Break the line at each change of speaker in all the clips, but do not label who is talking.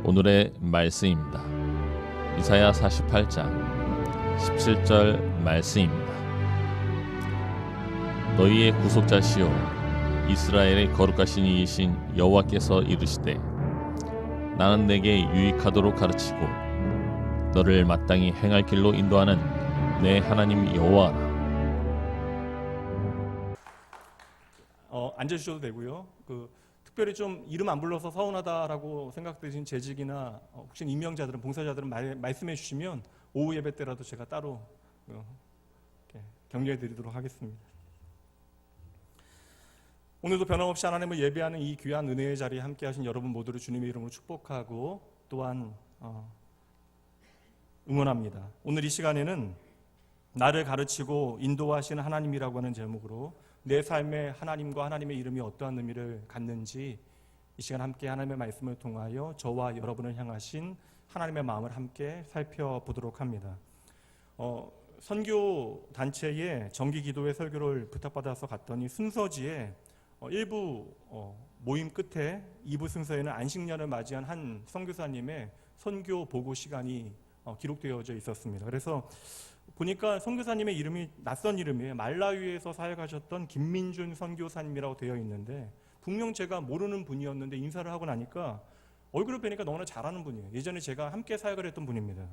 오늘의 말씀입니다. 이사야 48장 17절 말씀입니다. 너희의 구속자시요 이스라엘의 거룩하신 이이신 여호와께서 이르시되 나는 내게 유익하도록 가르치고 너를 마땅히 행할 길로 인도하는 내 하나님 여호와라.
앉아주셔도 되고요. 특별히 좀 이름 안 불러서 서운하다라고 생각되신 재직이나 혹시 임명자들은 봉사자들은 말씀해 주시면 오후 예배 때라도 제가 따로 격려해 드리도록 하겠습니다. 오늘도 변함없이 하나님을 예배하는 이 귀한 은혜의 자리에 함께 하신 여러분 모두를 주님의 이름으로 축복하고 또한 응원합니다. 오늘 이 시간에는 나를 가르치고 인도하시는 하나님이라고 하는 제목으로 내 삶에 하나님과 하나님의 이름이 어떠한 의미를 갖는지 이 시간 함께 하나님의 말씀을 통하여 저와 여러분을 향하신 하나님의 마음을 함께 살펴보도록 합니다. 선교 단체의 정기 기도회 설교를 부탁받아서 갔더니 순서지에 일부 모임 끝에 2부 순서에는 안식년을 맞이한 한 선교사님의 선교 보고 시간이 기록되어져 있었습니다. 그래서 보니까 선교사님의 이름이 낯선 이름이에요. 말라위에서 사역하셨던 김민준 선교사님이라고 되어 있는데 분명 제가 모르는 분이었는데 인사를 하고 나니까 얼굴을 뵈니까 너무나 잘하는 분이에요. 예전에 제가 함께 사역을 했던 분입니다.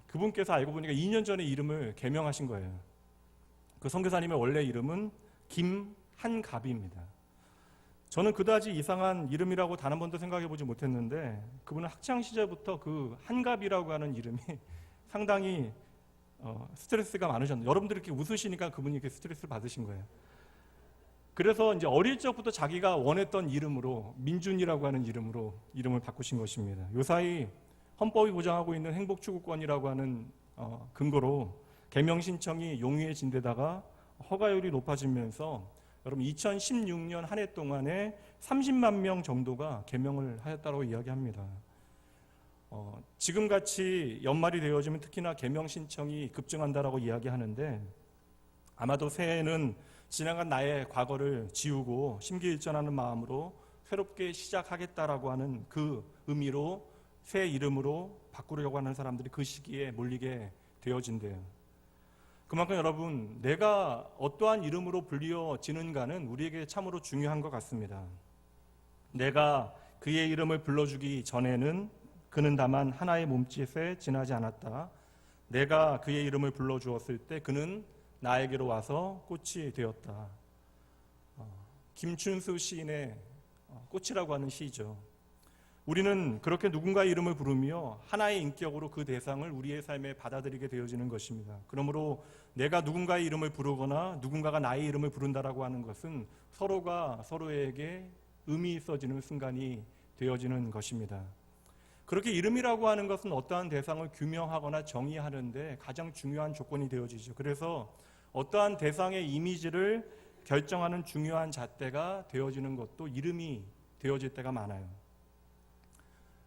그분께서 알고 보니까 2년 전에 이름을 개명하신 거예요. 그 선교사님의 원래 이름은 김한갑입니다. 저는 그다지 이상한 이름이라고 단 한 번도 생각해 보지 못했는데 그분은 학창 시절부터 그 한갑이라고 하는 이름이 상당히 스트레스가 많으셨는데 여러분들이 이렇게 웃으시니까 그분이 이렇게 스트레스를 받으신 거예요. 그래서 이제 어릴 적부터 자기가 원했던 이름으로 민준이라고 하는 이름으로 이름을 바꾸신 것입니다. 요사이 헌법이 보장하고 있는 행복추구권이라고 하는 근거로 개명 신청이 용이해진 데다가 허가율이 높아지면서 여러분 2016년 한 해 동안에 30만 명 정도가 개명을 하였다고 이야기합니다. 지금같이 연말이 되어지면 특히나 개명 신청이 급증한다라고 이야기하는데 아마도 새해에는 지나간 나의 과거를 지우고 심기일전하는 마음으로 새롭게 시작하겠다라고 하는 그 의미로 새 이름으로 바꾸려고 하는 사람들이 그 시기에 몰리게 되어진대요. 그만큼 여러분 내가 어떠한 이름으로 불리어지는가는 우리에게 참으로 중요한 것 같습니다. 내가 그의 이름을 불러주기 전에는 그는 다만 하나의 몸짓에 지나지 않았다. 내가 그의 이름을 불러주었을 때 그는 나에게로 와서 꽃이 되었다. 김춘수 시인의 꽃이라고 하는 시죠. 우리는 그렇게 누군가의 이름을 부르며 하나의 인격으로 그 대상을 우리의 삶에 받아들이게 되어지는 것입니다. 그러므로 내가 누군가의 이름을 부르거나 누군가가 나의 이름을 부른다라고 하는 것은 서로가 서로에게 의미 있어지는 순간이 되어지는 것입니다. 그렇게 이름이라고 하는 것은 어떠한 대상을 규명하거나 정의하는데 가장 중요한 조건이 되어지죠. 그래서 어떠한 대상의 이미지를 결정하는 중요한 잣대가 되어지는 것도 이름이 되어질 때가 많아요.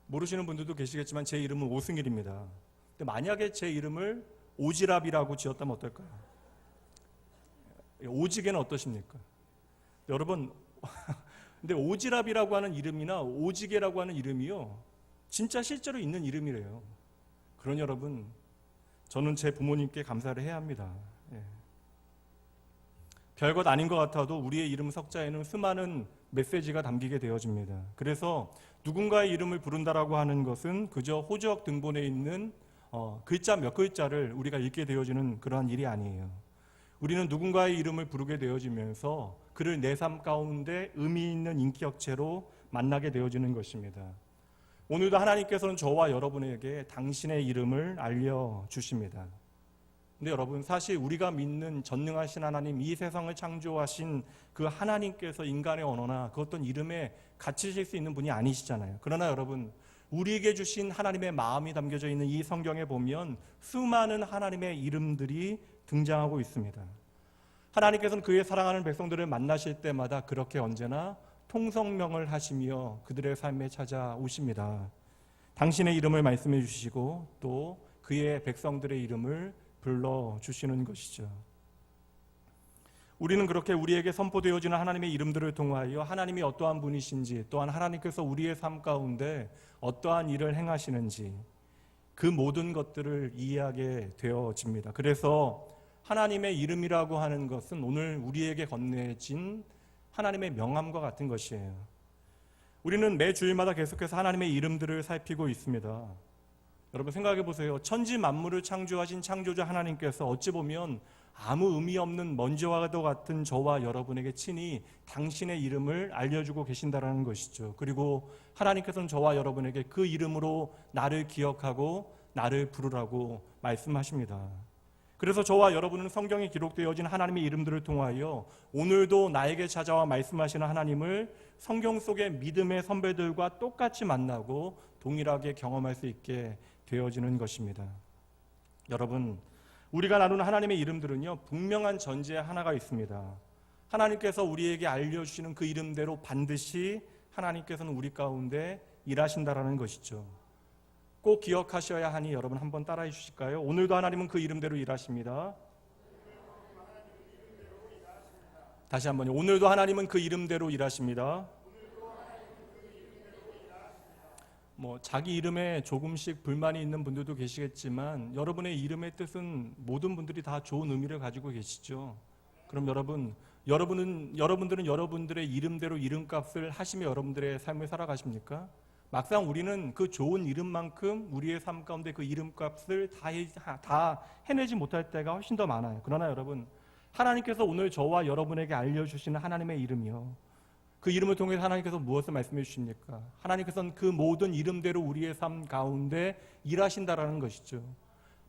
모르시는 분들도 계시겠지만 제 이름은 오승일입니다. 근데 만약에 제 이름을 오지랖이라고 지었다면 어떨까요? 오지게는 어떠십니까? 여러분, 근데 오지랖이라고 하는 이름이나 오지게라고 하는 이름이요, 진짜 실제로 있는 이름이래요. 그러니 여러분, 저는 제 부모님께 감사를 해야 합니다. 별것 아닌 것 같아도 우리의 이름 석자에는 수많은 메시지가 담기게 되어집니다. 그래서 누군가의 이름을 부른다라고 하는 것은 그저 호적 등본에 있는 글자 몇 글자를 우리가 읽게 되어지는 그러한 일이 아니에요. 우리는 누군가의 이름을 부르게 되어지면서 그를 내 삶 가운데 의미 있는 인격체로 만나게 되어지는 것입니다. 오늘도 하나님께서는 저와 여러분에게 당신의 이름을 알려주십니다. 근데 여러분, 사실 우리가 믿는 전능하신 하나님, 이 세상을 창조하신 그 하나님께서 인간의 언어나 그 어떤 이름에 갇히실 수 있는 분이 아니시잖아요. 그러나 여러분, 우리에게 주신 하나님의 마음이 담겨져 있는 이 성경에 보면 수많은 하나님의 이름들이 등장하고 있습니다. 하나님께서는 그의 사랑하는 백성들을 만나실 때마다 그렇게 언제나 통성명을 하시며 그들의 삶에 찾아오십니다. 당신의 이름을 말씀해 주시고 또 그의 백성들의 이름을 불러주시는 것이죠. 우리는 그렇게 우리에게 선포되어지는 하나님의 이름들을 통하여 하나님이 어떠한 분이신지, 또한 하나님께서 우리의 삶 가운데 어떠한 일을 행하시는지 그 모든 것들을 이해하게 되어집니다. 그래서 하나님의 이름이라고 하는 것은 오늘 우리에게 건네진 하나님의 명함과 같은 것이에요. 우리는 매 주일마다 계속해서 하나님의 이름들을 살피고 있습니다. 여러분 생각해 보세요. 천지 만물을 창조하신 창조자 하나님께서 어찌 보면 아무 의미 없는 먼지와도 같은 저와 여러분에게 친히 당신의 이름을 알려주고 계신다라는 것이죠. 그리고 하나님께서는 저와 여러분에게 그 이름으로 나를 기억하고 나를 부르라고 말씀하십니다. 그래서 저와 여러분은 성경에 기록되어진 하나님의 이름들을 통하여 오늘도 나에게 찾아와 말씀하시는 하나님을 성경 속의 믿음의 선배들과 똑같이 만나고 동일하게 경험할 수 있게 되어지는 것입니다. 여러분, 우리가 나누는 하나님의 이름들은요, 분명한 전제에 하나가 있습니다. 하나님께서 우리에게 알려주시는 그 이름대로 반드시 하나님께서는 우리 가운데 일하신다라는 것이죠. 꼭 기억하셔야 하니 여러분 한번 따라해 주실까요? 오늘도 하나님은 그 이름대로 일하십니다. 다시 한번요. 오늘도 하나님은 그 이름대로 일하십니다. 자기 이름에 조금씩 불만이 있는 분들도 계시겠지만 여러분의 이름의 뜻은 모든 분들이 다 좋은 의미를 가지고 계시죠. 그럼 여러분들은 여러분들의 이름대로 이름값을 하시며 여러분들의 삶을 살아가십니까? 막상 우리는 그 좋은 이름만큼 우리의 삶 가운데 그 이름값을 다 해내지 못할 때가 훨씬 더 많아요. 그러나 여러분, 하나님께서 오늘 저와 여러분에게 알려주시는 하나님의 이름이요, 그 이름을 통해서 하나님께서 무엇을 말씀해 주십니까? 하나님께서는 그 모든 이름대로 우리의 삶 가운데 일하신다라는 것이죠.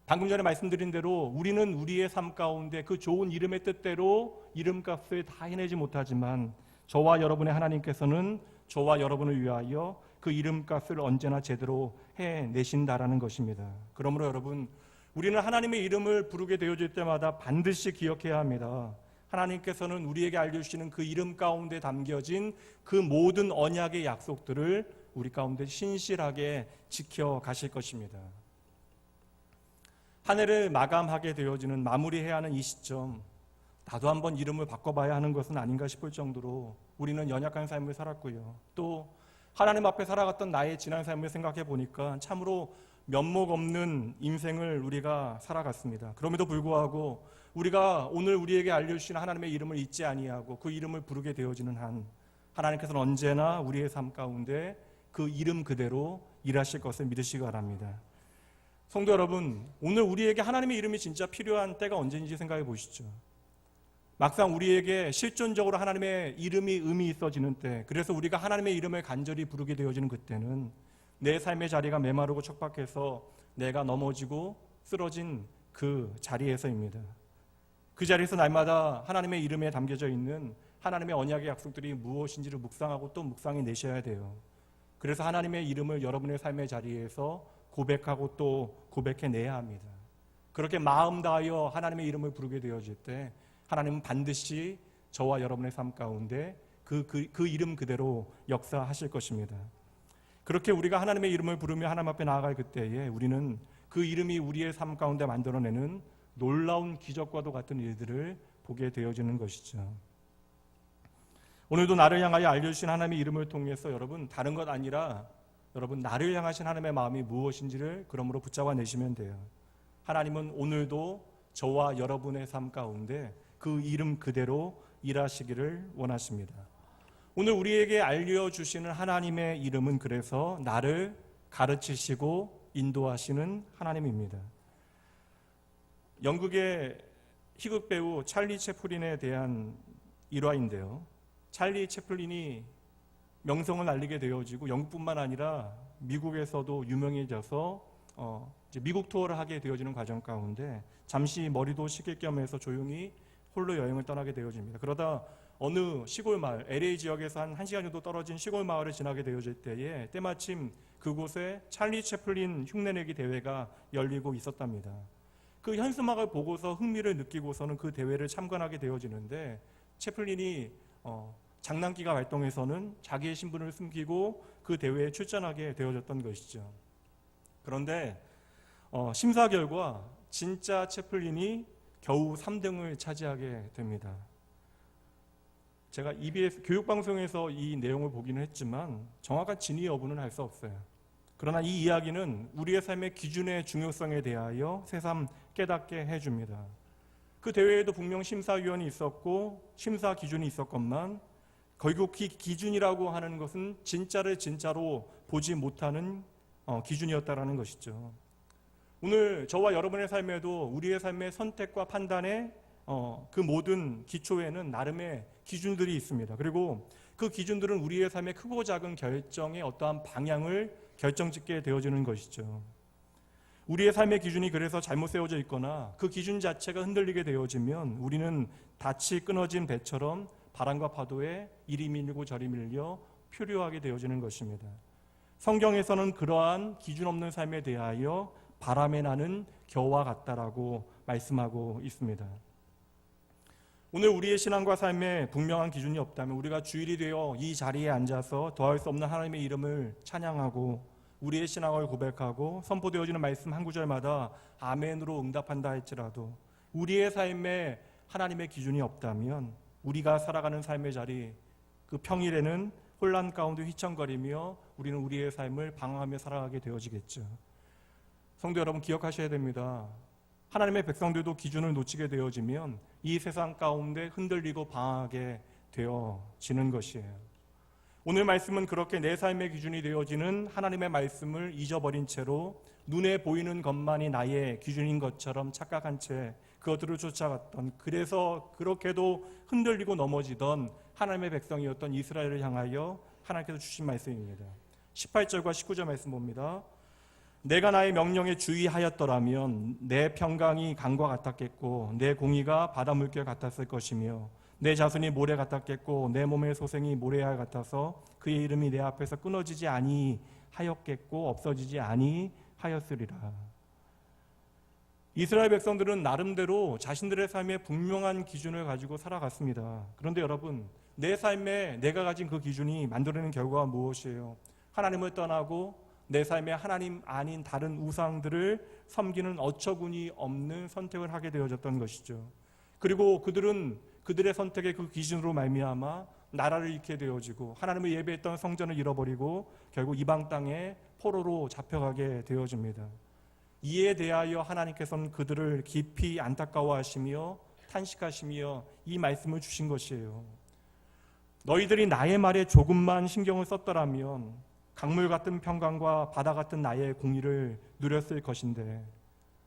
방금 전에 말씀드린 대로 우리는 우리의 삶 가운데 그 좋은 이름의 뜻대로 이름값을 다 해내지 못하지만 저와 여러분의 하나님께서는 저와 여러분을 위하여 그 이름값을 언제나 제대로 해내신다라는 것입니다. 그러므로 여러분, 우리는 하나님의 이름을 부르게 되어질 때마다 반드시 기억해야 합니다. 하나님께서는 우리에게 알려주시는 그 이름 가운데 담겨진 그 모든 언약의 약속들을 우리 가운데 신실하게 지켜가실 것입니다. 한 해를 마감하게 되어지는, 마무리해야 하는 이 시점, 나도 한번 이름을 바꿔봐야 하는 것은 아닌가 싶을 정도로 우리는 연약한 삶을 살았고요. 또 하나님 앞에 살아갔던 나의 지난 삶을 생각해 보니까 참으로 면목 없는 인생을 우리가 살아갔습니다. 그럼에도 불구하고 우리가 오늘 우리에게 알려주신 하나님의 이름을 잊지 아니하고 그 이름을 부르게 되어지는 한, 하나님께서는 언제나 우리의 삶 가운데 그 이름 그대로 일하실 것을 믿으시기 바랍니다. 성도 여러분, 오늘 우리에게 하나님의 이름이 진짜 필요한 때가 언제인지 생각해 보시죠. 막상 우리에게 실존적으로 하나님의 이름이 의미 있어지는 때, 그래서 우리가 하나님의 이름을 간절히 부르게 되어지는 그때는 내 삶의 자리가 메마르고 척박해서 내가 넘어지고 쓰러진 그 자리에서입니다. 그 자리에서 날마다 하나님의 이름에 담겨져 있는 하나님의 언약의 약속들이 무엇인지를 묵상하고 또 묵상해 내셔야 돼요. 그래서 하나님의 이름을 여러분의 삶의 자리에서 고백하고 또 고백해 내야 합니다. 그렇게 마음 다하여 하나님의 이름을 부르게 되어질 때 하나님은 반드시 저와 여러분의 삶 가운데 그 이름 그대로 역사하실 것입니다. 그렇게 우리가 하나님의 이름을 부르며 하나님 앞에 나아갈 그때에 우리는 그 이름이 우리의 삶 가운데 만들어내는 놀라운 기적과도 같은 일들을 보게 되어지는 것이죠. 오늘도 나를 향하여 알려주신 하나님의 이름을 통해서 여러분, 다른 것 아니라 여러분, 나를 향하신 하나님의 마음이 무엇인지를 그러므로 붙잡아 내시면 돼요. 하나님은 오늘도 저와 여러분의 삶 가운데 그 이름 그대로 일하시기를 원하십니다. 오늘 우리에게 알려주시는 하나님의 이름은 그래서 나를 가르치시고 인도하시는 하나님입니다. 영국의 희극 배우 찰리 채플린에 대한 일화인데요. 찰리 채플린이 명성을 알리게 되어지고 영국뿐만 아니라 미국에서도 유명해져서 미국 투어를 하게 되어지는 과정 가운데 잠시 머리도 식힐 겸 해서 조용히 홀로 여행을 떠나게 되어집니다. 그러다 어느 시골 마을, LA 지역에서 한 1시간 정도 떨어진 시골 마을을 지나게 되어질 때에 때마침 그곳에 찰리 채플린 흉내내기 대회가 열리고 있었답니다. 그 현수막을 보고서 흥미를 느끼고서는 그 대회를 참관하게 되어지는데 채플린이 장난기가 발동해서는 자기의 신분을 숨기고 그 대회에 출전하게 되어졌던 것이죠. 그런데 심사 결과 진짜 채플린이 겨우 3등을 차지하게 됩니다. 제가 EBS 교육방송에서 이 내용을 보기는 했지만 정확한 진위 여부는 알 수 없어요. 그러나 이 이야기는 우리의 삶의 기준의 중요성에 대하여 새삼 깨닫게 해줍니다. 그 대회에도 분명 심사위원이 있었고 심사 기준이 있었건만 결국 그 기준이라고 하는 것은 진짜를 진짜로 보지 못하는 기준이었다라는 것이죠. 오늘 저와 여러분의 삶에도 우리의 삶의 선택과 판단의 그 모든 기초에는 나름의 기준들이 있습니다. 그리고 그 기준들은 우리의 삶의 크고 작은 결정의 어떠한 방향을 결정짓게 되어지는 것이죠. 우리의 삶의 기준이 그래서 잘못 세워져 있거나 그 기준 자체가 흔들리게 되어지면 우리는 닻이 끊어진 배처럼 바람과 파도에 이리 밀리고 저리 밀려 표류하게 되어지는 것입니다. 성경에서는 그러한 기준 없는 삶에 대하여 바람에 나는 겨와 같다라고 말씀하고 있습니다. 오늘 우리의 신앙과 삶에 분명한 기준이 없다면 우리가 주일이 되어 이 자리에 앉아서 더할 수 없는 하나님의 이름을 찬양하고 우리의 신앙을 고백하고 선포되어지는 말씀 한 구절마다 아멘으로 응답한다 할지라도 우리의 삶에 하나님의 기준이 없다면 우리가 살아가는 삶의 자리 그 평일에는 혼란 가운데 휘청거리며 우리는 우리의 삶을 방황하며 살아가게 되어지겠죠. 성도 여러분 기억하셔야 됩니다. 하나님의 백성들도 기준을 놓치게 되어지면 이 세상 가운데 흔들리고 방황하게 되어지는 것이에요. 오늘 말씀은 그렇게 내 삶의 기준이 되어지는 하나님의 말씀을 잊어버린 채로 눈에 보이는 것만이 나의 기준인 것처럼 착각한 채 그것들을 쫓아갔던, 그래서 그렇게도 흔들리고 넘어지던 하나님의 백성이었던 이스라엘을 향하여 하나님께서 주신 말씀입니다. 18절과 19절 말씀 봅니다. 내가 나의 명령에 주의하였더라면 내 평강이 강과 같았겠고 내 공의가 바다 물결 같았을 것이며 내 자손이 모래 같았겠고 내 몸의 소생이 모래알 같아서 그의 이름이 내 앞에서 끊어지지 아니하였겠고 없어지지 아니하였으리라. 이스라엘 백성들은 나름대로 자신들의 삶에 분명한 기준을 가지고 살아갔습니다. 그런데 여러분, 내 삶에 내가 가진 그 기준이 만들어내는 결과가 무엇이에요? 하나님을 떠나고 내 삶에 하나님 아닌 다른 우상들을 섬기는 어처구니 없는 선택을 하게 되어졌던 것이죠. 그리고 그들은 그들의 선택의 그 기준으로 말미암아 나라를 잃게 되어지고 하나님을 예배했던 성전을 잃어버리고 결국 이방 땅에 포로로 잡혀가게 되어집니다. 이에 대하여 하나님께서는 그들을 깊이 안타까워하시며 탄식하시며 이 말씀을 주신 것이에요. 너희들이 나의 말에 조금만 신경을 썼더라면 강물 같은 평강과 바다 같은 나의 공의를 누렸을 것인데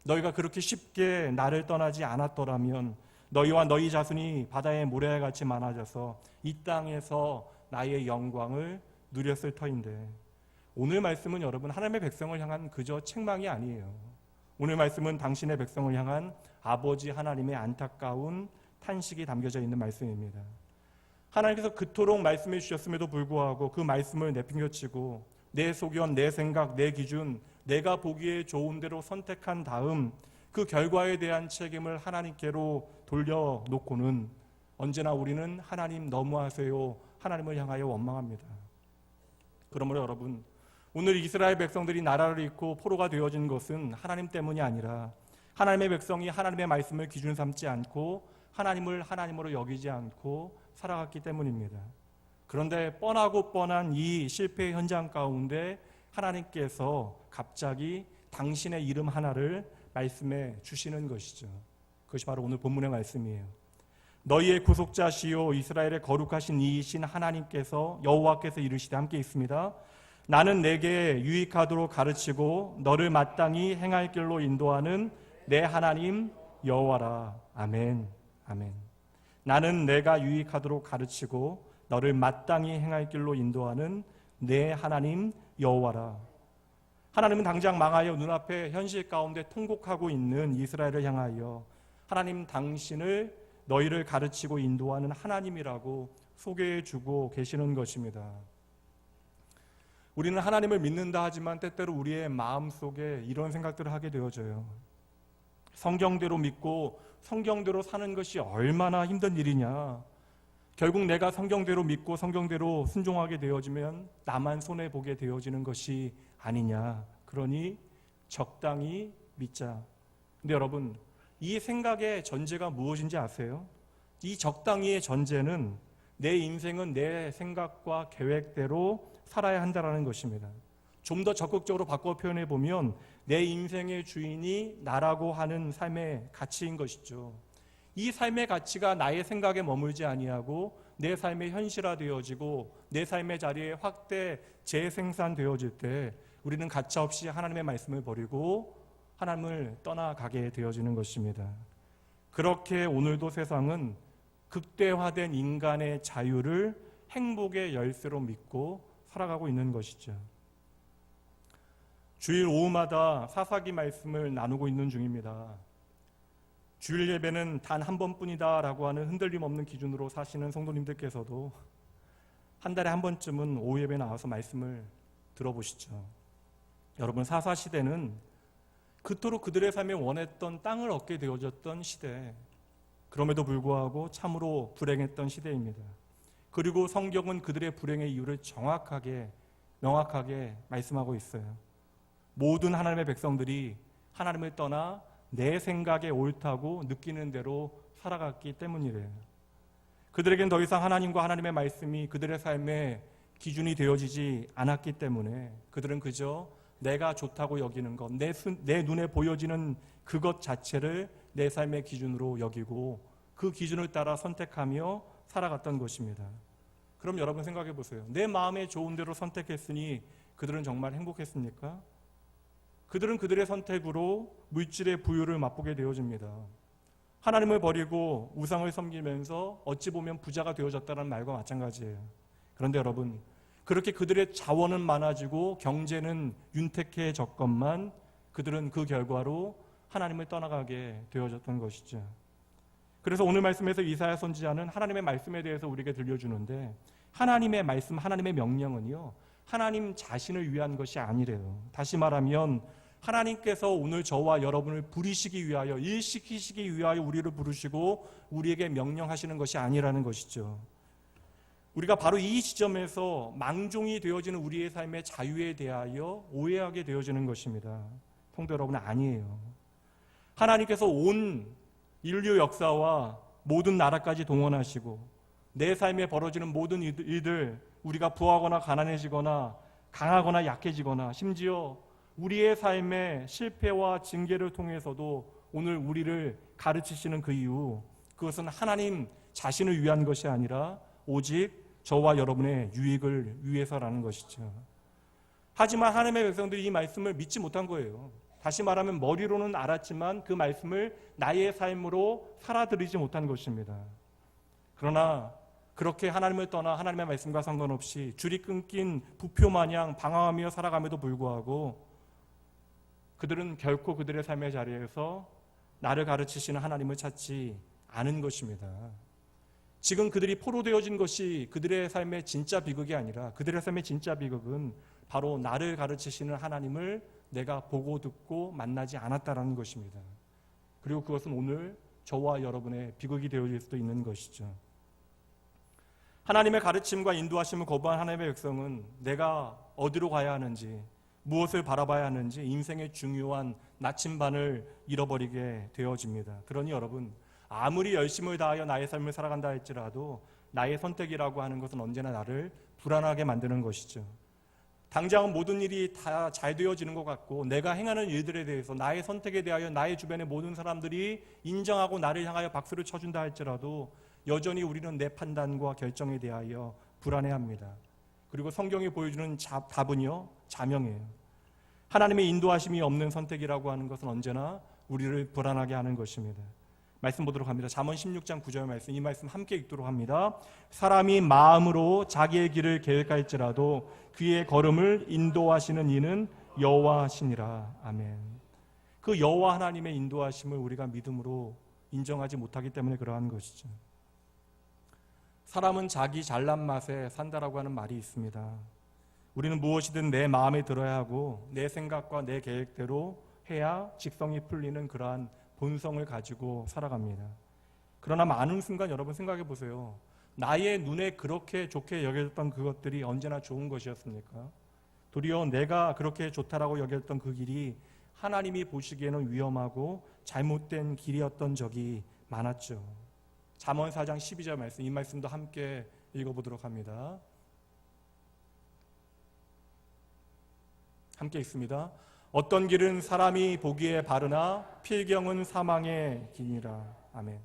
너희가 그렇게 쉽게 나를 떠나지 않았더라면 너희와 너희 자손이 바다의 모래알같이 많아져서 이 땅에서 나의 영광을 누렸을 터인데, 오늘 말씀은 여러분 하나님의 백성을 향한 그저 책망이 아니에요. 오늘 말씀은 당신의 백성을 향한 아버지 하나님의 안타까운 탄식이 담겨져 있는 말씀입니다. 하나님께서 그토록 말씀해 주셨음에도 불구하고 그 말씀을 내팽겨치고 내 소견, 내 생각, 내 기준, 내가 보기에 좋은 대로 선택한 다음 그 결과에 대한 책임을 하나님께로 돌려놓고는 언제나 우리는 하나님 너무하세요, 하나님을 향하여 원망합니다. 그러므로 여러분, 오늘 이스라엘 백성들이 나라를 잃고 포로가 되어진 것은 하나님 때문이 아니라 하나님의 백성이 하나님의 말씀을 기준 삼지 않고 하나님을 하나님으로 여기지 않고 살아갔기 때문입니다. 그런데 뻔하고 뻔한 이 실패의 현장 가운데 하나님께서 갑자기 당신의 이름 하나를 말씀해 주시는 것이죠. 그것이 바로 오늘 본문의 말씀이에요. 너희의 구속자시요 이스라엘의 거룩하신 이이신 하나님께서 여호와께서 이르시되, 함께 있습니다. 나는 내게 유익하도록 가르치고 너를 마땅히 행할 길로 인도하는 내 하나님 여호와라. 아멘. 아멘. 나는 내가 유익하도록 가르치고 너를 마땅히 행할 길로 인도하는 내 하나님 여호와라. 하나님은 당장 망하여 눈앞에 현실 가운데 통곡하고 있는 이스라엘을 향하여 하나님 당신을 너희를 가르치고 인도하는 하나님이라고 소개해주고 계시는 것입니다. 우리는 하나님을 믿는다 하지만 때때로 우리의 마음속에 이런 생각들을 하게 되어져요. 성경대로 믿고 성경대로 사는 것이 얼마나 힘든 일이냐. 결국 내가 성경대로 믿고 성경대로 순종하게 되어지면 나만 손해보게 되어지는 것이 아니냐. 그러니 적당히 믿자. 근데 여러분, 이 생각의 전제가 무엇인지 아세요? 이 적당히의 전제는 내 인생은 내 생각과 계획대로 살아야 한다는 것입니다. 좀 더 적극적으로 바꿔 표현해 보면 내 인생의 주인이 나라고 하는 삶의 가치인 것이죠. 이 삶의 가치가 나의 생각에 머물지 아니하고 내 삶의 현실화되어지고 내 삶의 자리에 확대 재생산되어질 때 우리는 가차없이 하나님의 말씀을 버리고 하나님을 떠나가게 되어지는 것입니다. 그렇게 오늘도 세상은 극대화된 인간의 자유를 행복의 열쇠로 믿고 살아가고 있는 것이죠. 주일 오후마다 사사기 말씀을 나누고 있는 중입니다. 주일 예배는 단 한 번뿐이다 라고 하는 흔들림 없는 기준으로 사시는 성도님들께서도 한 달에 한 번쯤은 오후 예배 나와서 말씀을 들어보시죠. 여러분, 사사시대는 그토록 그들의 삶에 원했던 땅을 얻게 되어졌던 시대, 그럼에도 불구하고 참으로 불행했던 시대입니다. 그리고 성경은 그들의 불행의 이유를 명확하게 말씀하고 있어요. 모든 하나님의 백성들이 하나님을 떠나 내 생각에 옳다고 느끼는 대로 살아갔기 때문이래요. 그들에겐 더 이상 하나님과 하나님의 말씀이 그들의 삶의 기준이 되어지지 않았기 때문에 그들은 그저 내가 좋다고 여기는 것, 내 눈에 보여지는 그것 자체를 내 삶의 기준으로 여기고 그 기준을 따라 선택하며 살아갔던 것입니다. 그럼 여러분 생각해 보세요. 내 마음에 좋은 대로 선택했으니 그들은 정말 행복했습니까? 그들은 그들의 선택으로 물질의 부유를 맛보게 되어집니다. 하나님을 버리고 우상을 섬기면서 어찌 보면 부자가 되어졌다는 말과 마찬가지예요. 그런데 여러분, 그렇게 그들의 자원은 많아지고 경제는 윤택해졌건만 그들은 그 결과로 하나님을 떠나가게 되어졌던 것이죠. 그래서 오늘 말씀에서 이사야 선지자는 하나님의 말씀에 대해서 우리에게 들려주는데 하나님의 말씀, 하나님의 명령은요, 하나님 자신을 위한 것이 아니래요. 다시 말하면 하나님께서 오늘 저와 여러분을 부리시기 위하여, 일시키시기 위하여 우리를 부르시고 우리에게 명령하시는 것이 아니라는 것이죠. 우리가 바로 이 지점에서 망종이 되어지는 우리의 삶의 자유에 대하여 오해하게 되어지는 것입니다. 성도 여러분, 아니에요. 하나님께서 온 인류 역사와 모든 나라까지 동원하시고 내 삶에 벌어지는 모든 일들, 우리가 부하거나 가난해지거나 강하거나 약해지거나 심지어 우리의 삶의 실패와 징계를 통해서도 오늘 우리를 가르치시는 그 이유, 그것은 하나님 자신을 위한 것이 아니라 오직 저와 여러분의 유익을 위해서라는 것이죠. 하지만 하나님의 백성들이 이 말씀을 믿지 못한 거예요. 다시 말하면 머리로는 알았지만 그 말씀을 나의 삶으로 살아들이지 못한 것입니다. 그러나 그렇게 하나님을 떠나 하나님의 말씀과 상관없이 줄이 끊긴 부표 마냥 방황하며 살아감에도 불구하고 그들은 결코 그들의 삶의 자리에서 나를 가르치시는 하나님을 찾지 않은 것입니다. 지금 그들이 포로되어진 것이 그들의 삶의 진짜 비극이 아니라 그들의 삶의 진짜 비극은 바로 나를 가르치시는 하나님을 내가 보고 듣고 만나지 않았다라는 것입니다. 그리고 그것은 오늘 저와 여러분의 비극이 되어질 수도 있는 것이죠. 하나님의 가르침과 인도하심을 거부한 하나님의 백성은 내가 어디로 가야 하는지, 무엇을 바라봐야 하는지 인생의 중요한 나침반을 잃어버리게 되어집니다. 그러니 여러분, 아무리 열심을 다하여 나의 삶을 살아간다 할지라도 나의 선택이라고 하는 것은 언제나 나를 불안하게 만드는 것이죠. 당장은 모든 일이 다 잘 되어지는 것 같고 내가 행하는 일들에 대해서 나의 선택에 대하여 나의 주변의 모든 사람들이 인정하고 나를 향하여 박수를 쳐준다 할지라도 여전히 우리는 내 판단과 결정에 대하여 불안해합니다. 그리고 성경이 보여주는 답은요, 자명해요. 하나님의 인도하심이 없는 선택이라고 하는 것은 언제나 우리를 불안하게 하는 것입니다. 말씀 보도록 합니다. 잠언 16장 9절 말씀, 이 말씀 함께 읽도록 합니다. 사람이 마음으로 자기의 길을 계획할지라도 그의 걸음을 인도하시는 이는 여호와시니라. 아멘. 그 여호와 하나님의 인도하심을 우리가 믿음으로 인정하지 못하기 때문에 그러한 것이죠. 사람은 자기 잘난 맛에 산다라고 하는 말이 있습니다. 우리는 무엇이든 내 마음에 들어야 하고 내 생각과 내 계획대로 해야 직성이 풀리는 그러한 본성을 가지고 살아갑니다. 그러나 많은 순간 여러분 생각해 보세요. 나의 눈에 그렇게 좋게 여겨졌던 그것들이 언제나 좋은 것이었습니까? 도리어 내가 그렇게 좋다라고 여겼던 그 길이 하나님이 보시기에는 위험하고 잘못된 길이었던 적이 많았죠. 잠언 4장 12절 말씀, 이 말씀도 함께 읽어보도록 합니다. 함께 읽습니다. 어떤 길은 사람이 보기에 바르나 필경은 사망의 길이라. 아멘.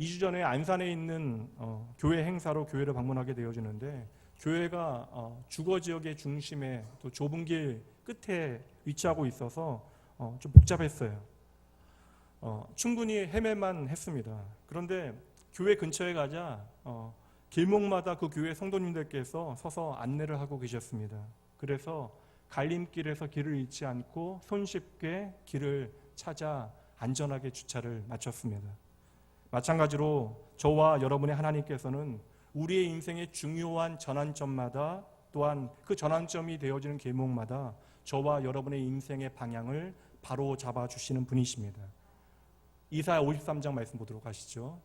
2주 전에 안산에 있는 교회 행사로 교회를 방문하게 되어지는데, 교회가 주거 지역의 중심에 또 좁은 길 끝에 위치하고 있어서 좀 복잡했어요. 충분히 헤매만 했습니다. 그런데 교회 근처에 가자 길목마다 그 교회 성도님들께서 서서 안내를 하고 계셨습니다. 그래서 갈림길에서 길을 잃지 않고 손쉽게 길을 찾아 안전하게 주차를 마쳤습니다. 마찬가지로 저와 여러분의 하나님께서는 우리의 인생의 중요한 전환점마다, 또한 그 전환점이 되어지는 길목마다 저와 여러분의 인생의 방향을 바로 잡아주시는 분이십니다. 이사야 53장 말씀 보도록 하시죠.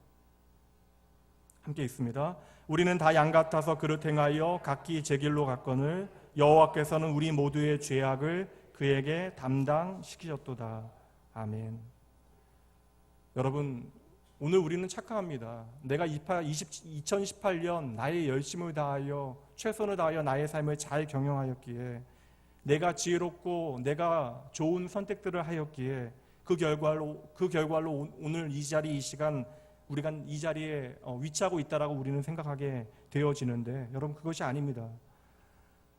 함께 읽습니다. 우리는 다 양 같아서 그릇 행하여 각기 제 길로 갔거늘 여호와께서는 우리 모두의 죄악을 그에게 담당시키셨도다. 아멘. 여러분, 오늘 우리는 착각합니다. 내가 2018년 나의 열심을 다하여 최선을 다하여 나의 삶을 잘 경영하였기에, 내가 지혜롭고 내가 좋은 선택들을 하였기에 그 결과로 오늘 이 자리, 이 시간 우리가 이 자리에 위치하고 있다라고 우리는 생각하게 되어지는데, 여러분, 그것이 아닙니다.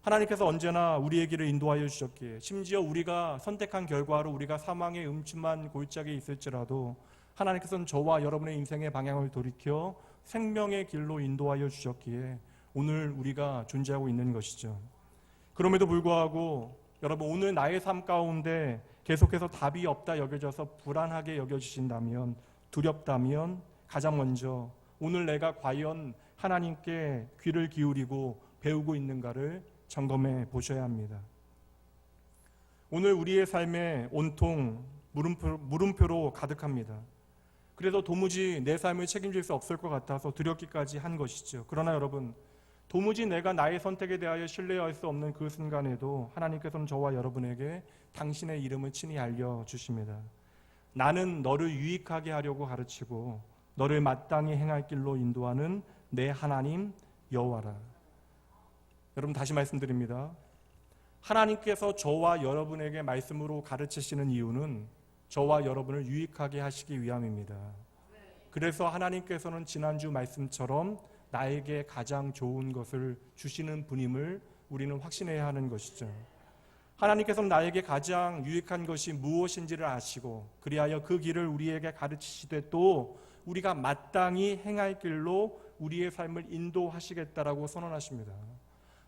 하나님께서 언제나 우리의 길을 인도하여 주셨기에, 심지어 우리가 선택한 결과로 우리가 사망의 음침한 골짜기에 있을지라도 하나님께서는 저와 여러분의 인생의 방향을 돌이켜 생명의 길로 인도하여 주셨기에 오늘 우리가 존재하고 있는 것이죠. 그럼에도 불구하고 여러분, 오늘 나의 삶 가운데 계속해서 답이 없다 여겨져서 불안하게 여겨지신다면, 두렵다면, 가장 먼저 오늘 내가 과연 하나님께 귀를 기울이고 배우고 있는가를 점검해 보셔야 합니다. 오늘 우리의 삶에 온통 물음표로 가득합니다. 그래도 도무지 내 삶을 책임질 수 없을 것 같아서 두렵기까지 한 것이죠. 그러나 여러분, 도무지 내가 나의 선택에 대하여 신뢰할 수 없는 그 순간에도 하나님께서는 저와 여러분에게 당신의 이름을 친히 알려주십니다. 나는 너를 유익하게 하려고 가르치고 너를 마땅히 행할 길로 인도하는 내 하나님 여호와라. 여러분, 다시 말씀드립니다. 하나님께서 저와 여러분에게 말씀으로 가르치시는 이유는 저와 여러분을 유익하게 하시기 위함입니다. 그래서 하나님께서는 지난주 말씀처럼 나에게 가장 좋은 것을 주시는 분임을 우리는 확신해야 하는 것이죠. 하나님께서는 나에게 가장 유익한 것이 무엇인지를 아시고, 그리하여 그 길을 우리에게 가르치시되 또 우리가 마땅히 행할 길로 우리의 삶을 인도하시겠다라고 선언하십니다.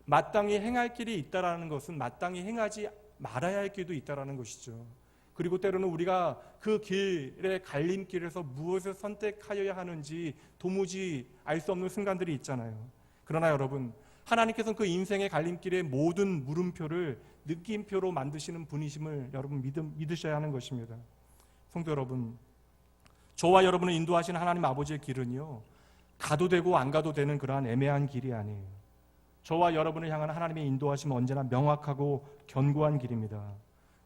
마땅히 행할 길이 있다라는 것은 마땅히 행하지 말아야 할 길도 있다라는 것이죠. 그리고 때로는 우리가 그 길의 갈림길에서 무엇을 선택하여야 하는지 도무지 알 수 없는 순간들이 있잖아요. 그러나 여러분, 하나님께서는 그 인생의 갈림길의 모든 물음표를 느낌표로 만드시는 분이심을 여러분 믿으셔야 하는 것입니다. 성도 여러분, 저와 여러분을 인도하시는 하나님 아버지의 길은요, 가도 되고 안 가도 되는 그러한 애매한 길이 아니에요. 저와 여러분을 향한 하나님의 인도하심은 언제나 명확하고 견고한 길입니다.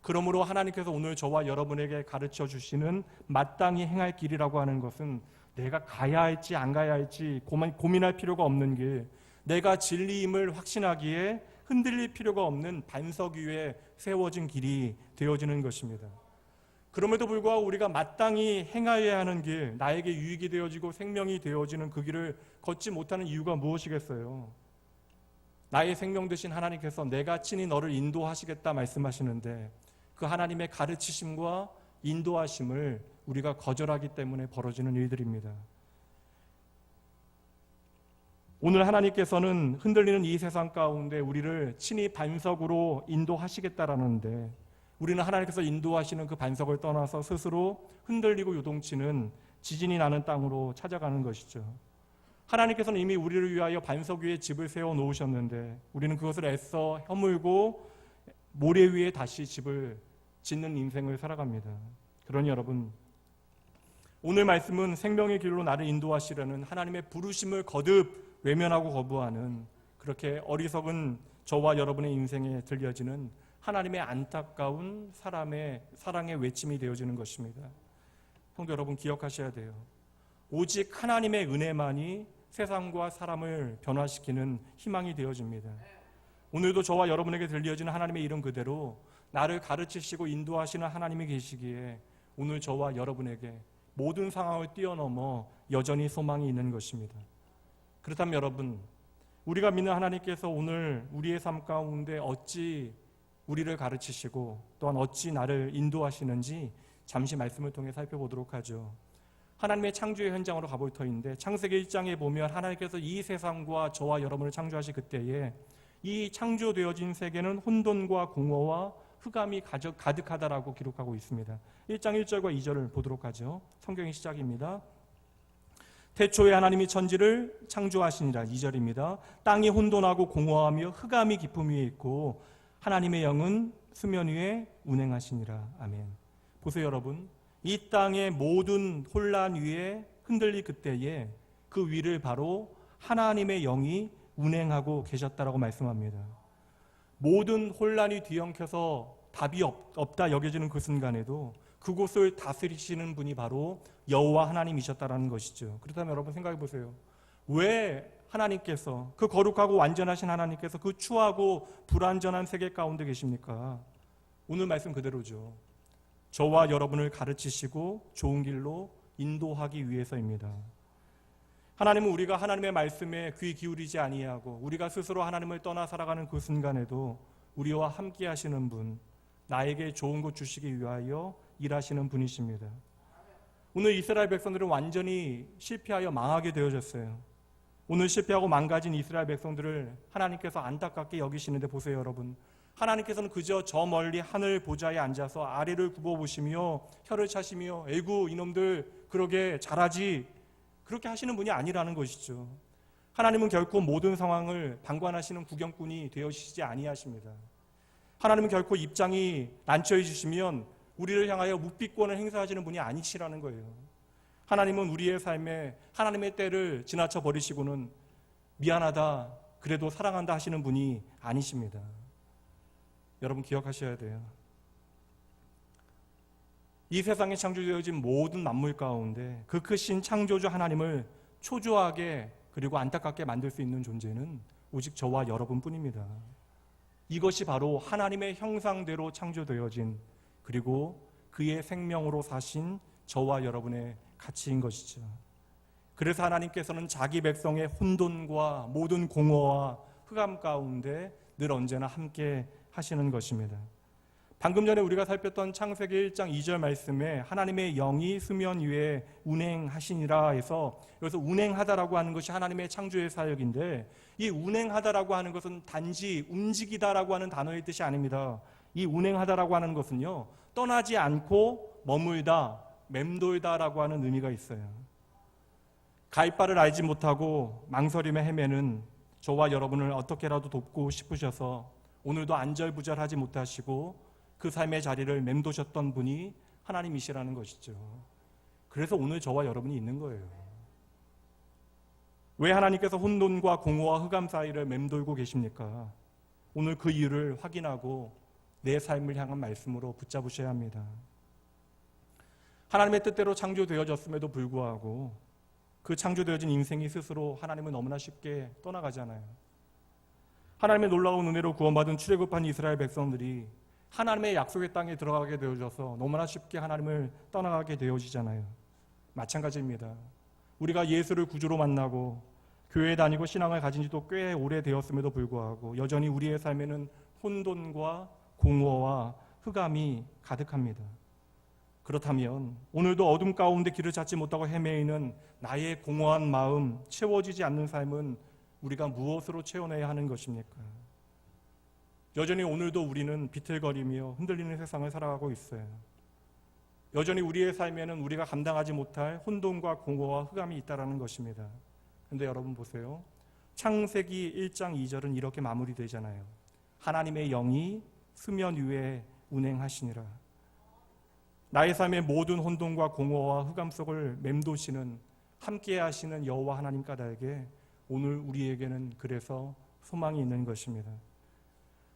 그러므로 하나님께서 오늘 저와 여러분에게 가르쳐 주시는 마땅히 행할 길이라고 하는 것은 내가 가야 할지 안 가야 할지 고민할 필요가 없는 길, 내가 진리임을 확신하기에 흔들릴 필요가 없는 반석 위에 세워진 길이 되어지는 것입니다. 그럼에도 불구하고 우리가 마땅히 행하여야 하는 길, 나에게 유익이 되어지고 생명이 되어지는 그 길을 걷지 못하는 이유가 무엇이겠어요? 나의 생명 되신 하나님께서 내가 친히 너를 인도하시겠다 말씀하시는데, 그 하나님의 가르치심과 인도하심을 우리가 거절하기 때문에 벌어지는 일들입니다. 오늘 하나님께서는 흔들리는 이 세상 가운데 우리를 친히 반석으로 인도하시겠다라는데, 우리는 하나님께서 인도하시는 그 반석을 떠나서 스스로 흔들리고 요동치는 지진이 나는 땅으로 찾아가는 것이죠. 하나님께서는 이미 우리를 위하여 반석 위에 집을 세워 놓으셨는데, 우리는 그것을 애써 허물고 모래 위에 다시 집을 짓는 인생을 살아갑니다. 그러니 여러분, 오늘 말씀은 생명의 길로 나를 인도하시려는 하나님의 부르심을 거듭 외면하고 거부하는, 그렇게 어리석은 저와 여러분의 인생에 들려지는 하나님의 안타까운 사랑의 외침이 되어지는 것입니다. 성도 여러분, 기억하셔야 돼요. 오직 하나님의 은혜만이 세상과 사람을 변화시키는 희망이 되어집니다. 오늘도 저와 여러분에게 들려지는 하나님의 이름 그대로 나를 가르치시고 인도하시는 하나님이 계시기에 오늘 저와 여러분에게 모든 상황을 뛰어넘어 여전히 소망이 있는 것입니다. 그렇다면 여러분, 우리가 믿는 하나님께서 오늘 우리의 삶 가운데 어찌 우리를 가르치시고 또한 어찌 나를 인도하시는지 잠시 말씀을 통해 살펴보도록 하죠. 하나님의 창조의 현장으로 가볼 터인데 창세기 1장에 보면 하나님께서 이 세상과 저와 여러분을 창조하실 그때에 이 창조되어진 세계는 혼돈과 공허와 흑암이 가득하다라고 기록하고 있습니다. 1장 1절과 2절을 보도록 하죠. 성경의 시작입니다. 태초에 하나님이 천지를 창조하시니라. 2절입니다. 땅이 혼돈하고 공허하며 흑암이 깊음 위에 있고 하나님의 영은 수면 위에 운행하시니라. 아멘. 보세요 여러분, 이 땅의 모든 혼란 위에 흔들릴 그때에 그 위를 바로 하나님의 영이 운행하고 계셨다라고 말씀합니다. 모든 혼란이 뒤엉켜서 답이 없다 여겨지는 그 순간에도 그곳을 다스리시는 분이 바로 여호와 하나님이셨다라는 것이죠. 그렇다면 여러분 생각해 보세요. 왜 하나님께서, 그 거룩하고 완전하신 하나님께서 그 추하고 불완전한 세계 가운데 계십니까? 오늘 말씀 그대로죠. 저와 여러분을 가르치시고 좋은 길로 인도하기 위해서입니다. 하나님은 우리가 하나님의 말씀에 귀 기울이지 아니하고 우리가 스스로 하나님을 떠나 살아가는 그 순간에도 우리와 함께 하시는 분, 나에게 좋은 것 주시기 위하여 일하시는 분이십니다. 오늘 이스라엘 백성들은 완전히 실패하여 망하게 되어졌어요. 오늘 실패하고 망가진 이스라엘 백성들을 하나님께서 안타깝게 여기시는데 보세요 여러분, 하나님께서는 그저 저 멀리 하늘 보좌에 앉아서 아래를 굽어보시며 혀를 차시며 에구 이놈들 그러게 잘하지, 그렇게 하시는 분이 아니라는 것이죠. 하나님은 결코 모든 상황을 방관하시는 구경꾼이 되어지지 아니하십니다. 하나님은 결코 입장이 난처해 주시면 우리를 향하여 묵비권을 행사하시는 분이 아니시라는 거예요. 하나님은 우리의 삶에 하나님의 때를 지나쳐 버리시고는 미안하다, 그래도 사랑한다 하시는 분이 아니십니다. 여러분 기억하셔야 돼요. 이 세상에 창조되어진 모든 만물 가운데 그 크신 창조주 하나님을 초조하게 그리고 안타깝게 만들 수 있는 존재는 오직 저와 여러분뿐입니다. 이것이 바로 하나님의 형상대로 창조되어진 그리고 그의 생명으로 사신 저와 여러분의 가치인 것이죠. 그래서 하나님께서는 자기 백성의 혼돈과 모든 공허와 흑암 가운데 늘 언제나 함께 하시는 것입니다. 방금 전에 우리가 살폈던 창세기 1장 2절 말씀에 하나님의 영이 수면 위에 운행하시니라 해서 여기서 운행하다라고 하는 것이 하나님의 창조의 사역인데, 이 운행하다라고 하는 것은 단지 움직이다라고 하는 단어의 뜻이 아닙니다. 이 운행하다라고 하는 것은요, 떠나지 않고 머물다, 맴돌다라고 하는 의미가 있어요. 갈 바를 알지 못하고 망설임에 헤매는 저와 여러분을 어떻게라도 돕고 싶으셔서 오늘도 안절부절하지 못하시고 그 삶의 자리를 맴도셨던 분이 하나님이시라는 것이죠. 그래서 오늘 저와 여러분이 있는 거예요. 왜 하나님께서 혼돈과 공허와 흑암 사이를 맴돌고 계십니까? 오늘 그 이유를 확인하고 내 삶을 향한 말씀으로 붙잡으셔야 합니다. 하나님의 뜻대로 창조되어졌음에도 불구하고 그 창조되어진 인생이 스스로 하나님을 너무나 쉽게 떠나가잖아요. 하나님의 놀라운 은혜로 구원받은 출애굽한 이스라엘 백성들이 하나님의 약속의 땅에 들어가게 되어져서 너무나 쉽게 하나님을 떠나가게 되어지잖아요. 마찬가지입니다. 우리가 예수를 구주로 만나고 교회에 다니고 신앙을 가진 지도 꽤 오래되었음에도 불구하고 여전히 우리의 삶에는 혼돈과 공허와 흑암이 가득합니다. 그렇다면 오늘도 어둠 가운데 길을 찾지 못하고 헤매이는 나의 공허한 마음, 채워지지 않는 삶은 우리가 무엇으로 채워내야 하는 것입니까? 여전히 오늘도 우리는 비틀거리며 흔들리는 세상을 살아가고 있어요. 여전히 우리의 삶에는 우리가 감당하지 못할 혼돈과 공허와 흑암이 있다는 것입니다. 그런데 여러분 보세요. 창세기 1장 2절은 이렇게 마무리되잖아요. 하나님의 영이 수면 위에 운행하시니라. 나의 삶의 모든 혼돈과 공허와 흑암 속을 맴도시는 함께 하시는 여호와 하나님 까닭에 오늘 우리에게는 그래서 소망이 있는 것입니다.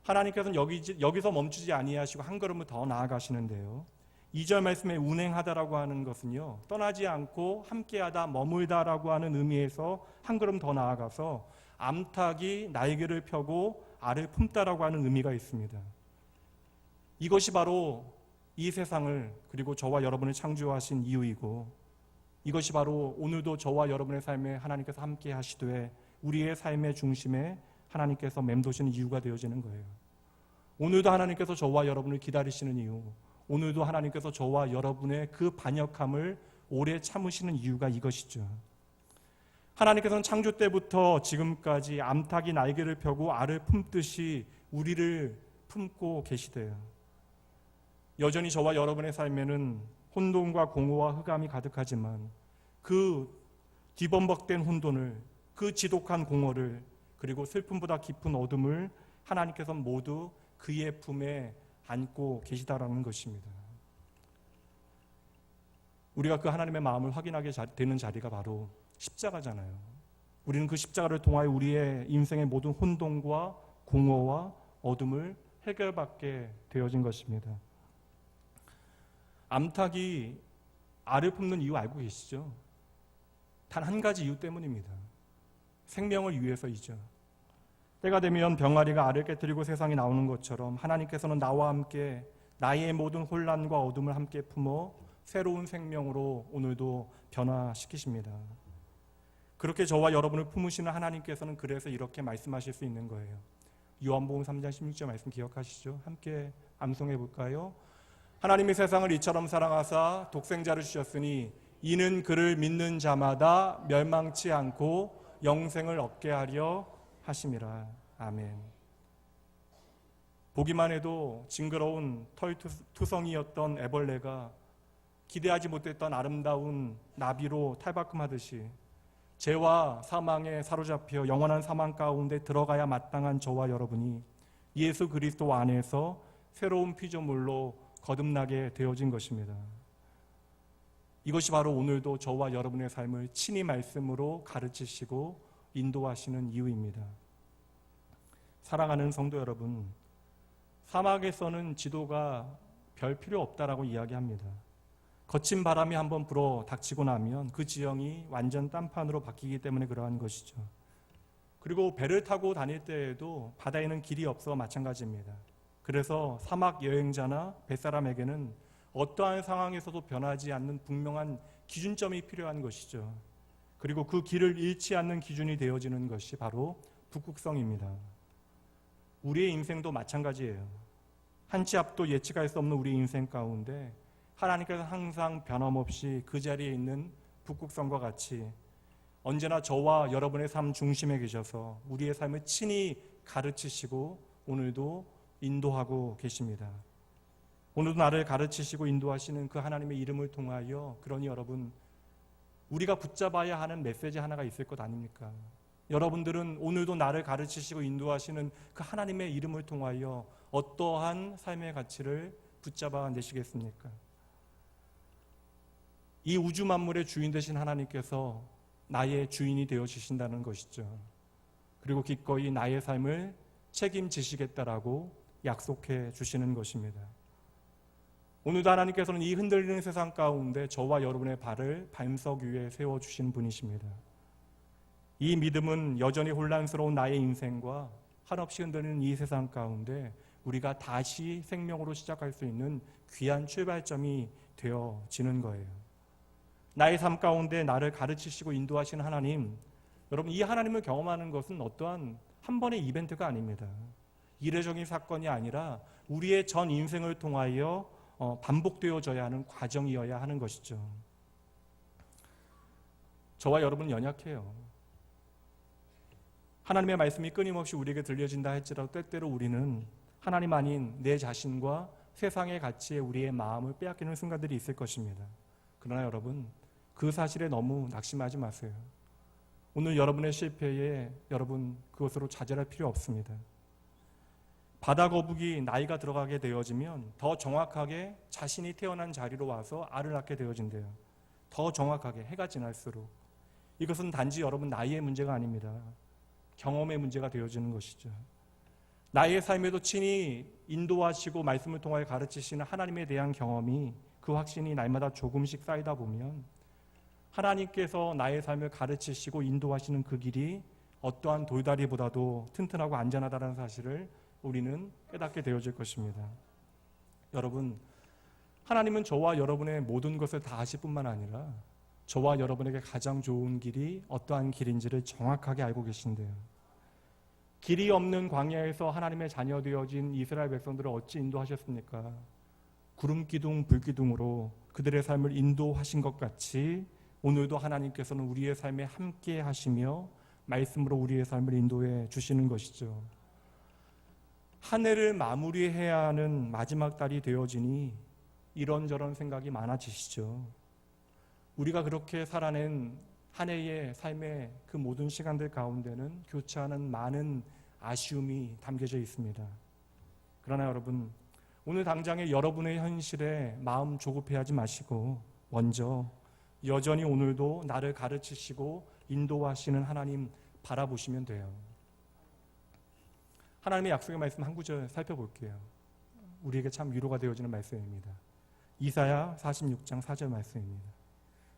하나님께서는 여기서 멈추지 아니하시고 한 걸음을 더 나아가시는데요. 2절 말씀에 운행하다라고 하는 것은요, 떠나지 않고 함께하다, 머물다라고 하는 의미에서 한 걸음 더 나아가서 암탉이 날개를 펴고 알을 품다라고 하는 의미가 있습니다. 이것이 바로 이 세상을 그리고 저와 여러분을 창조하신 이유이고, 이것이 바로 오늘도 저와 여러분의 삶에 하나님께서 함께 하시되 우리의 삶의 중심에 하나님께서 맴도시는 이유가 되어지는 거예요. 오늘도 하나님께서 저와 여러분을 기다리시는 이유, 오늘도 하나님께서 저와 여러분의 그 반역함을 오래 참으시는 이유가 이것이죠. 하나님께서는 창조 때부터 지금까지 암탉이 날개를 펴고 알을 품듯이 우리를 품고 계시대요. 여전히 저와 여러분의 삶에는 혼돈과 공허와 흑암이 가득하지만 그 뒤범벅된 혼돈을, 그 지독한 공허를, 그리고 슬픔보다 깊은 어둠을 하나님께서 모두 그의 품에 안고 계시다라는 것입니다. 우리가 그 하나님의 마음을 확인하게 되는 자리가 바로 십자가잖아요. 우리는 그 십자가를 통하여 우리의 인생의 모든 혼돈과 공허와 어둠을 해결받게 되어진 것입니다. 암탉이 알을 품는 이유 알고 계시죠? 단 한 가지 이유 때문입니다. 생명을 위해서이죠. 때가 되면 병아리가 알을 깨뜨리고 세상에 나오는 것처럼 하나님께서는 나와 함께 나의 모든 혼란과 어둠을 함께 품어 새로운 생명으로 오늘도 변화시키십니다. 그렇게 저와 여러분을 품으시는 하나님께서는 그래서 이렇게 말씀하실 수 있는 거예요. 요한복음 3장 16절 말씀 기억하시죠? 함께 암송해 볼까요? 하나님이 세상을 이처럼 사랑하사 독생자를 주셨으니 이는 그를 믿는 자마다 멸망치 않고 영생을 얻게 하려 하심이라. 아멘. 보기만 해도 징그러운 털투성이였던 애벌레가 기대하지 못했던 아름다운 나비로 탈바꿈하듯이 죄와 사망에 사로잡혀 영원한 사망 가운데 들어가야 마땅한 저와 여러분이 예수 그리스도 안에서 새로운 피조물로 거듭나게 되어진 것입니다. 이것이 바로 오늘도 저와 여러분의 삶을 친히 말씀으로 가르치시고 인도하시는 이유입니다. 사랑하는 성도 여러분, 사막에서는 지도가 별 필요 없다라고 이야기합니다. 거친 바람이 한번 불어 닥치고 나면 그 지형이 완전 딴판으로 바뀌기 때문에 그러한 것이죠. 그리고 배를 타고 다닐 때에도 바다에는 길이 없어 마찬가지입니다. 그래서 사막 여행자나 뱃사람에게는 어떠한 상황에서도 변하지 않는 분명한 기준점이 필요한 것이죠. 그리고 그 길을 잃지 않는 기준이 되어지는 것이 바로 북극성입니다. 우리의 인생도 마찬가지예요. 한 치 앞도 예측할 수 없는 우리 인생 가운데 하나님께서 항상 변함없이 그 자리에 있는 북극성과 같이 언제나 저와 여러분의 삶 중심에 계셔서 우리의 삶을 친히 가르치시고 오늘도 인도하고 계십니다. 오늘도 나를 가르치시고 인도하시는 그 하나님의 이름을 통하여, 그러니 여러분, 우리가 붙잡아야 하는 메시지 하나가 있을 것 아닙니까? 여러분들은 오늘도 나를 가르치시고 인도하시는 그 하나님의 이름을 통하여 어떠한 삶의 가치를 붙잡아 내시겠습니까? 이 우주 만물의 주인 되신 하나님께서 나의 주인이 되어 주신다는 것이죠. 그리고 기꺼이 나의 삶을 책임지시겠다라고 약속해 주시는 것입니다. 오늘도 하나님께서는 이 흔들리는 세상 가운데 저와 여러분의 발을 반석 위에 세워주신 분이십니다. 이 믿음은 여전히 혼란스러운 나의 인생과 한없이 흔들리는 이 세상 가운데 우리가 다시 생명으로 시작할 수 있는 귀한 출발점이 되어지는 거예요. 나의 삶 가운데 나를 가르치시고 인도하시는 하나님, 여러분, 이 하나님을 경험하는 것은 어떠한 한 번의 이벤트가 아닙니다. 이례적인 사건이 아니라 우리의 전 인생을 통하여 반복되어져야 하는 과정이어야 하는 것이죠. 저와 여러분은 연약해요. 하나님의 말씀이 끊임없이 우리에게 들려진다 할지라도 때때로 우리는 하나님 아닌 내 자신과 세상의 가치에 우리의 마음을 빼앗기는 순간들이 있을 것입니다. 그러나 여러분, 그 사실에 너무 낙심하지 마세요. 오늘 여러분의 실패에 여러분 그것으로 좌절할 필요 없습니다. 바다 거북이 나이가 들어가게 되어지면 더 정확하게 자신이 태어난 자리로 와서 알을 낳게 되어진대요. 더 정확하게 해가 지날수록. 이것은 단지 여러분 나이의 문제가 아닙니다. 경험의 문제가 되어지는 것이죠. 나의 삶에도 친히 인도하시고 말씀을 통하여 가르치시는 하나님에 대한 경험이 그 확신이 날마다 조금씩 쌓이다 보면 하나님께서 나의 삶을 가르치시고 인도하시는 그 길이 어떠한 돌다리보다도 튼튼하고 안전하다는 사실을 우리는 깨닫게 되어질 것입니다. 여러분, 하나님은 저와 여러분의 모든 것을 다 아실 뿐만 아니라 저와 여러분에게 가장 좋은 길이 어떠한 길인지를 정확하게 알고 계신데요. 길이 없는 광야에서 하나님의 자녀 되어진 이스라엘 백성들을 어찌 인도하셨습니까? 구름 기둥, 불 기둥으로 그들의 삶을 인도하신 것 같이 오늘도 하나님께서는 우리의 삶에 함께 하시며 말씀으로 우리의 삶을 인도해 주시는 것이죠. 한 해를 마무리해야 하는 마지막 달이 되어지니 이런저런 생각이 많아지시죠. 우리가 그렇게 살아낸 한 해의 삶의 그 모든 시간들 가운데는 교차하는 많은 아쉬움이 담겨져 있습니다. 그러나 여러분, 오늘 당장에 여러분의 현실에 마음 조급해하지 마시고 먼저 여전히 오늘도 나를 가르치시고 인도하시는 하나님 바라보시면 돼요. 하나님의 약속의 말씀 한 구절 살펴볼게요. 우리에게 참 위로가 되어지는 말씀입니다. 이사야 46장 4절 말씀입니다.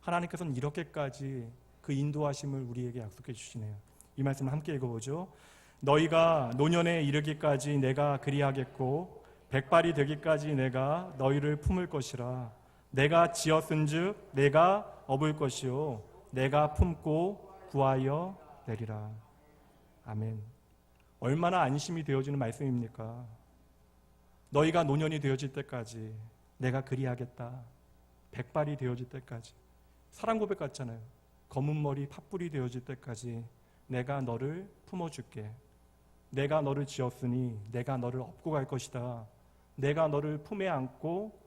하나님께서는 이렇게까지 그 인도하심을 우리에게 약속해 주시네요. 이 말씀을 함께 읽어보죠. 너희가 노년에 이르기까지 내가 그리하겠고 백발이 되기까지 내가 너희를 품을 것이라. 내가 지었은즉 내가 업을 것이요 내가 품고 구하여 내리라. 아멘. 얼마나 안심이 되어지는 말씀입니까? 너희가 노년이 되어질 때까지 내가 그리하겠다. 백발이 되어질 때까지. 사랑 고백 같잖아요. 검은 머리 팥불이 되어질 때까지 내가 너를 품어줄게. 내가 너를 지었으니 내가 너를 업고 갈 것이다. 내가 너를 품에 안고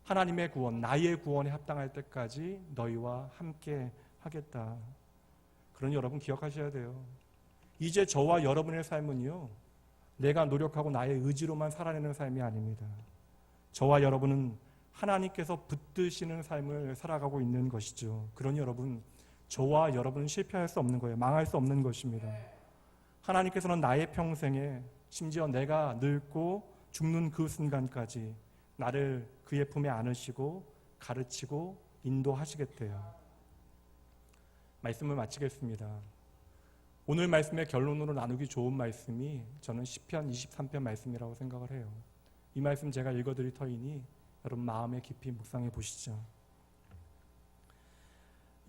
하나님의 구원, 나의 구원에 합당할 때까지 너희와 함께 하겠다. 그러니 여러분 기억하셔야 돼요. 이제 저와 여러분의 삶은요, 내가 노력하고 나의 의지로만 살아내는 삶이 아닙니다. 저와 여러분은 하나님께서 붙드시는 삶을 살아가고 있는 것이죠. 그러니 여러분, 저와 여러분은 실패할 수 없는 거예요. 망할 수 없는 것입니다. 하나님께서는 나의 평생에 심지어 내가 늙고 죽는 그 순간까지 나를 그의 품에 안으시고 가르치고 인도하시겠대요. 말씀을 마치겠습니다. 오늘 말씀의 결론으로 나누기 좋은 말씀이 저는 시편 23편 말씀이라고 생각을 해요. 이 말씀 제가 읽어드릴 터이니 여러분 마음에 깊이 묵상해 보시죠.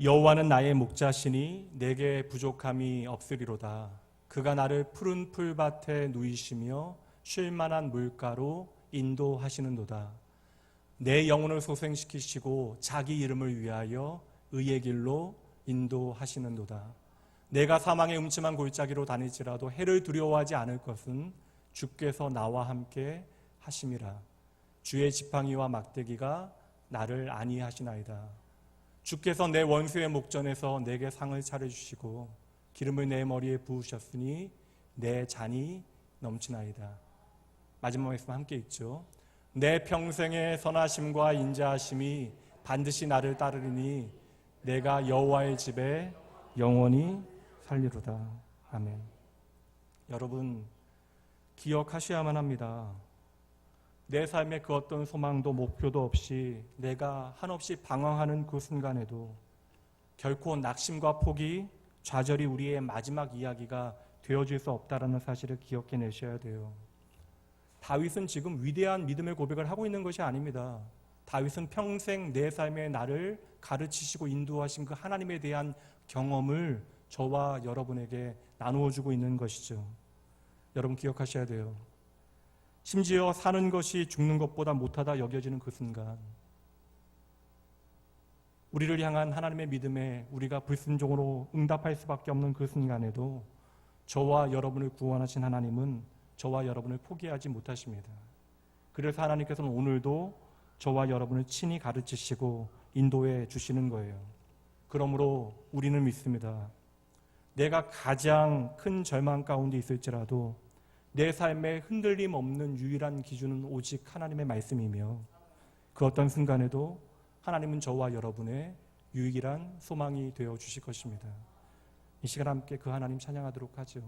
여호와는 나의 목자시니 내게 부족함이 없으리로다. 그가 나를 푸른 풀밭에 누이시며 쉴 만한 물가로 인도하시는도다. 내 영혼을 소생시키시고 자기 이름을 위하여 의의 길로 인도하시는도다. 내가 사망의 음침한 골짜기로 다닐지라도 해를 두려워하지 않을 것은 주께서 나와 함께 하심이라. 주의 지팡이와 막대기가 나를 안위하시나이다. 주께서 내 원수의 목전에서 내게 상을 차려주시고 기름을 내 머리에 부으셨으니 내 잔이 넘치나이다. 마지막 말씀 함께 읽죠. 내 평생의 선하심과 인자하심이 반드시 나를 따르리니 내가 여호와의 집에 영원히 살리로다. 아멘. 여러분 기억하셔야만 합니다. 내 삶의 그 어떤 소망도 목표도 없이 내가 한없이 방황하는 그 순간에도 결코 낙심과 포기, 좌절이 우리의 마지막 이야기가 되어질 수 없다는 사실을 기억해내셔야 돼요. 다윗은 지금 위대한 믿음의 고백을 하고 있는 것이 아닙니다. 다윗은 평생 내 삶의 나를 가르치시고 인도하신 그 하나님에 대한 경험을 저와 여러분에게 나누어주고 있는 것이죠. 여러분 기억하셔야 돼요. 심지어 사는 것이 죽는 것보다 못하다 여겨지는 그 순간, 우리를 향한 하나님의 믿음에 우리가 불순종으로 응답할 수밖에 없는 그 순간에도 저와 여러분을 구원하신 하나님은 저와 여러분을 포기하지 못하십니다. 그래서 하나님께서는 오늘도 저와 여러분을 친히 가르치시고 인도해 주시는 거예요. 그러므로 우리는 믿습니다. 내가 가장 큰 절망 가운데 있을지라도 내 삶에 흔들림 없는 유일한 기준은 오직 하나님의 말씀이며 그 어떤 순간에도 하나님은 저와 여러분의 유일한 소망이 되어 주실 것입니다. 이 시간 함께 그 하나님 찬양하도록 하죠.